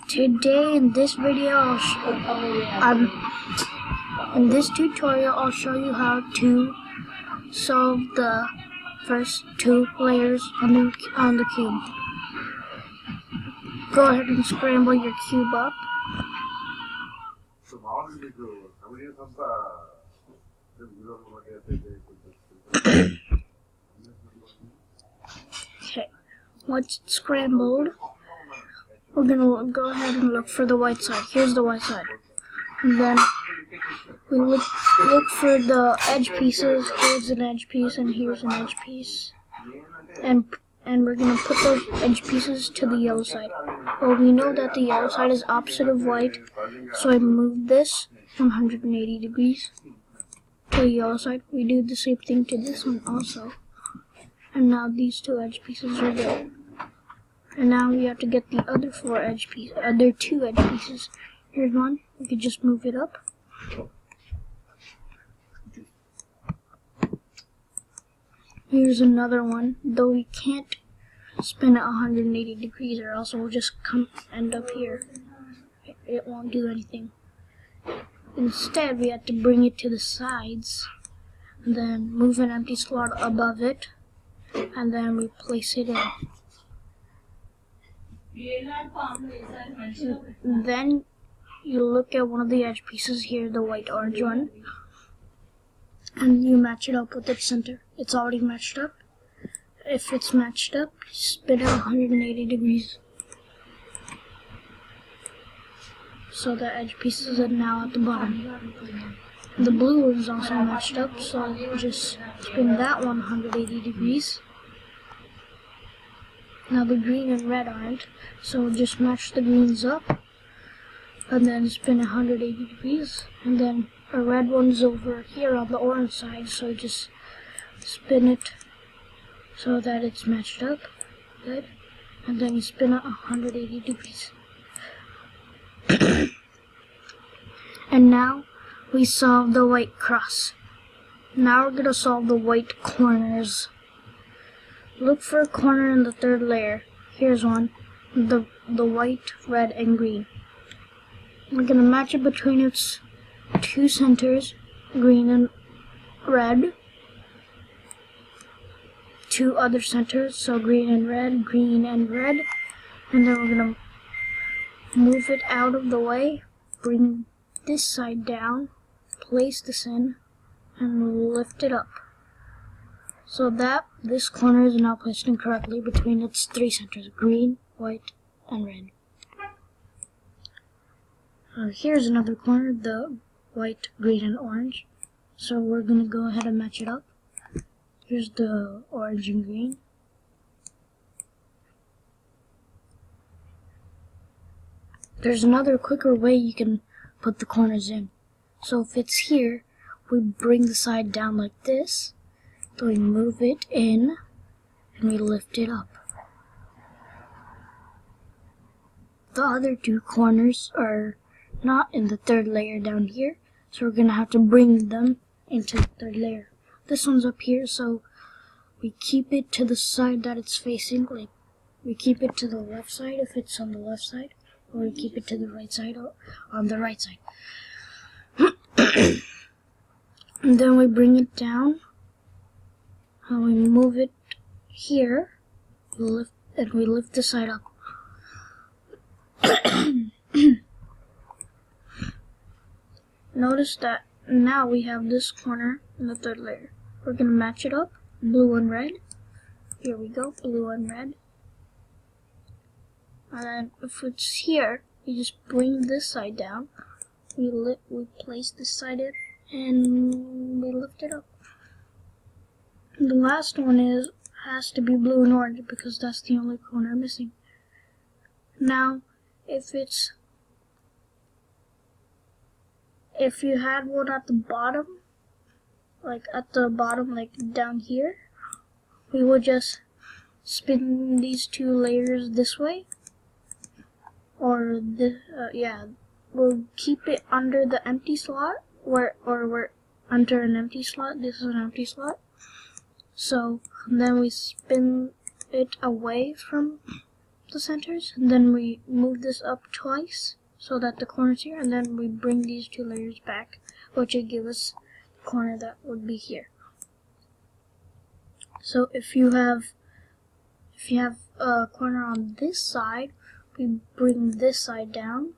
Today in this video, in this tutorial, I'll show you how to solve the first two layers on the cube. Go ahead and scramble your cube up. Okay, once it's scrambled, we're gonna go ahead and look for the white side. Here's the white side. And then we look for the edge pieces. Here's an edge piece and here's an edge piece. And we're gonna put those edge pieces to the yellow side. Well, we know that the yellow side is opposite of white, so I moved this 180 degrees to the yellow side. We do the same thing to this one also. And now these two edge pieces are there. And now we have to get the other two edge pieces. Here's one. We could just move it up. Here's another one, though we can't spin it 180 degrees or else we'll just end up here. It won't do anything. Instead, we have to bring it to the sides, and then move an empty slot above it, and then we place it in. Then you look at one of the edge pieces here, the white orange one, and you match it up with its center. It's already matched up. If it's matched up, spin it 180 degrees. So the edge pieces are now at the bottom. The blue one is also matched up, so just spin that one 180 degrees. Now the green and red aren't, so just match the greens up and then spin 180 degrees. And then a red one's over here on the orange side, so just spin it so that it's matched up. Good. And then you spin it 180 degrees. And now we solve the white cross. Now we're going to solve the white corners. Look for a corner in the third layer. Here's one. The white, red, and green. We're going to match it between its two centers, green and red. Two other centers, so green and red, green and red. And then we're going to move it out of the way, bring this side down, place this in, and lift it up. So that this corner is now placed incorrectly between its three centers, green, white, and red. Here's another corner, the white, green, and orange. So we're going to go ahead and match it up. Here's the orange and green. There's another quicker way you can put the corners in. So if it's here, we bring the side down like this. Then we move it in and we lift it up. The other two corners are not in the third layer down here, so we're going to have to bring them into the third layer. This one's up here, so we keep it to the side that it's facing. Like, we keep it to the left side if it's on the left side, or we keep it to the right side or on the right side. And then we bring it down, and we move it here, and we lift the side up. Notice that now we have this corner in the third layer. We're going to match it up, blue and red. Here we go, blue and red. And then if it's here, you just bring this side down. We place this side in, and we lift it up. And the last one has to be blue and orange because that's the only corner missing. Now, if you had one at the bottom, like down here, we would just spin these two layers this way, or this, we'll keep it under the empty slot, we're under an empty slot. This is an empty slot. So then we spin it away from the centers, and then we move this up twice so that the corner's here, and then we bring these 2 layers back, which would give us the corner that would be here. So if you have a corner on this side, we bring this side down,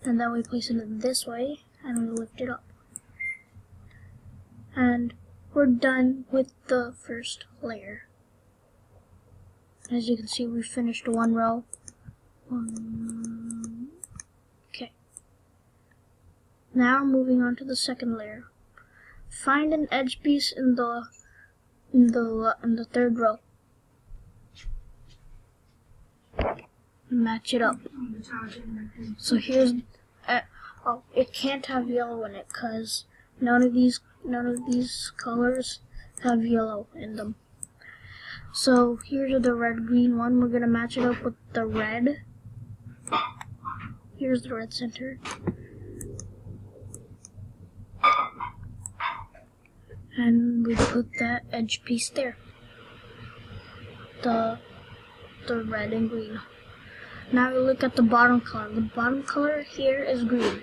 and then we place it this way, and we lift it up. And we're done with the first layer. As you can see, we finished 1 row. Okay. Now moving on to the second layer. Find an edge piece in the 3rd row. Match it up. So here's oh, it can't have yellow in it because none of these colors have yellow in them. So here's the red green one. We're gonna match it up with the red. Here's the red center. And we put that edge piece there. The red and green. Now we look at the bottom color. The bottom color here is green.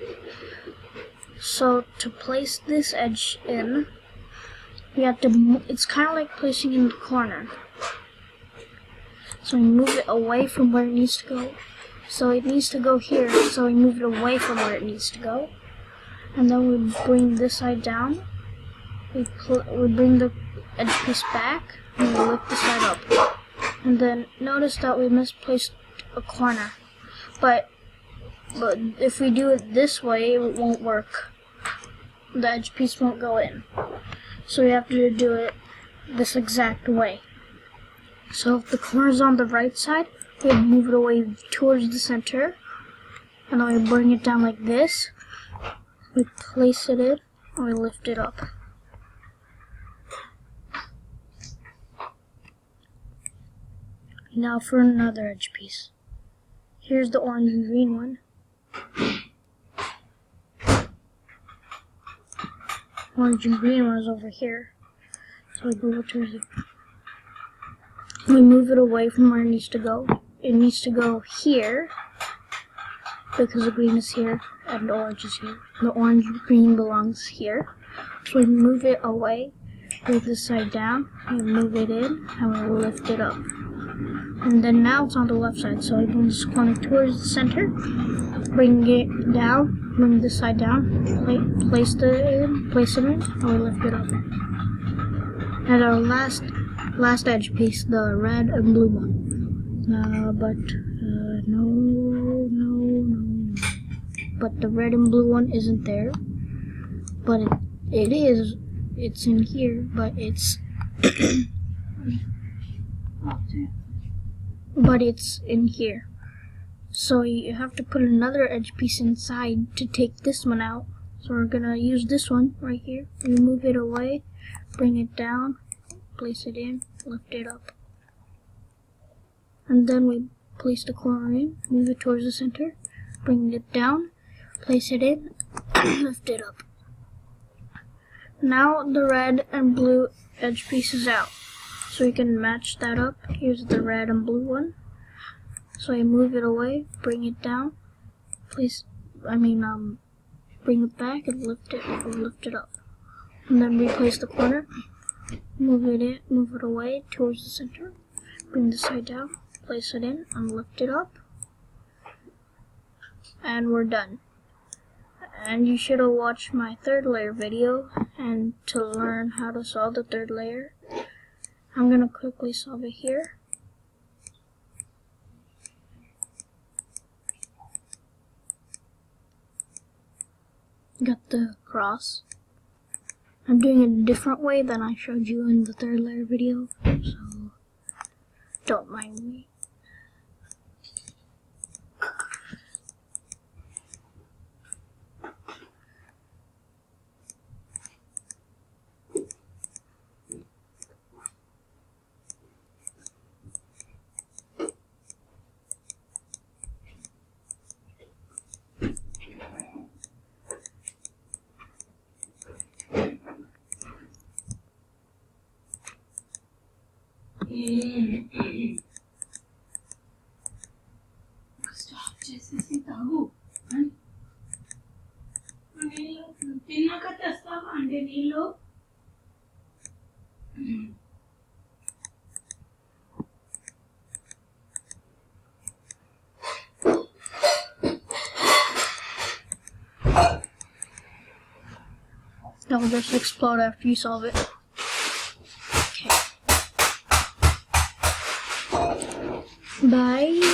So to place this edge in, we have to, it's kind of like placing in the corner. So we move it away from where it needs to go. So it needs to go here, so we move it away from where it needs to go. And then we bring this side down. We bring the edge piece back, and we lift the side up. And then notice that we misplaced a corner. But if we do it this way, it won't work. The edge piece won't go in. So we have to do it this exact way. So if the corner's on the right side, we move it away towards the center, and then we bring it down like this. We place it in, and we lift it up. Now for another edge piece. Here's the orange and green one. Orange and green one is over here. So we move it towards it. We move it away from where it needs to go. It needs to go here because the green is here and the orange is here. The orange and green belongs here. So we move it away, bring this side down, we move it in, and we lift it up. And then now it's on the left side, so I bring this corner towards the center, bring it down, bring this side down, place it in, and we lift it up. And our last edge piece, the red and blue one. No. But the red and blue one isn't there. But it is. It's in here, but it's but it's in here. So you have to put another edge piece inside to take this one out. So we're gonna use this one right here. We move it away, bring it down, place it in, lift it up. And then we place the corner in, move it towards the center, bring it down, place it in, lift it up. Now the red and blue edge piece is out. So we can match that up. Here's the red and blue one. So I move it away, bring it down, bring it back and lift it up. And then replace the corner, move it away towards the center, bring the side down, place it in, and lift it up. And we're done. And you should have watched my 3rd layer video, and to learn how to solve the 3rd layer, I'm gonna quickly solve it here. Got the cross. I'm doing it a different way than I showed you in the 3rd layer video, so don't mind me. Stop చేసేసి తాగు నీళ్ళు తిన్నాక తెస్తావా అంటే నీళ్ళు That will just explode after you solve it. Okay. Bye.